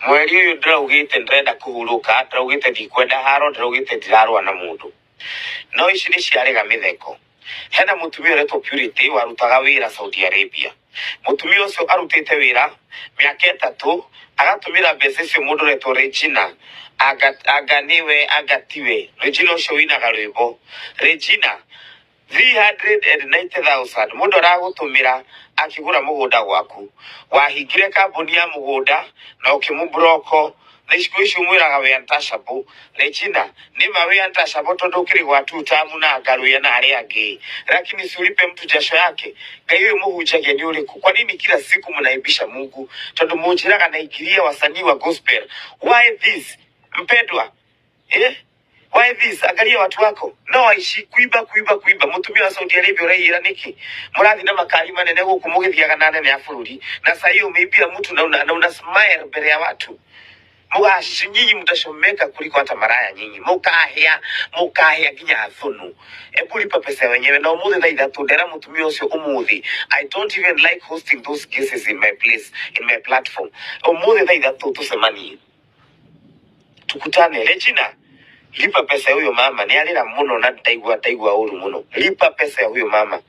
mweri uyu ndiraugite ndrenda kuhuruka, ndiraugite ndikwenda haro, ndiraugite ndirarwa na mundu. No ici ni ciarega mitheko. Hena mutumia uretwo Purity warutaga wira Saudi Arabia. Mutumia ucio arutite wira miaka 3 agatumira mbeca icio mundu uretwo Regina aganiwe agatiwe. Regina ucio winaga rwimbo Regina 390,000 mundu aragutumira akigura mugunda gwaku, wahingire kambuni ya mugunda na ukimubroko na isikuishi mwiraga we untouchable. Regina nima we untouchable tondu ukiri gwa tutamu na ngaruya na ari angi, lakini siulipe mtu jasho yake. Kaiyo muhunjagia ni uriku? Kwa nini kila siku mnaibisha Mungu tondu munjiraga na ikiria wasanii wa gospel? Why this mpendwa? Why this? Angalia watu wako no waishi kuiba. Mutumia wa Saudi Arabia uraira niki murathi na makari manene guku mugithiaga na nene ya bururi, na sasa hiyo umeibia mtu na una smile mbele ya watu. Mugashi nyinyi mtashomeka kuliko hata maraya nyinyi. Mukahia ginya thunu. Ebu lipa pesa wenyewe na umuthi tha ithatu ndera mutumia ucio umuthi. I don't even like hosting those cases in my place, in my platform. Umuthi tha ithatu tusemanie, tukutane. Regina, lipa pesa ya huyo mama. Ni alira muno na taigua uru muno. Lipa pesa ya huyo mama.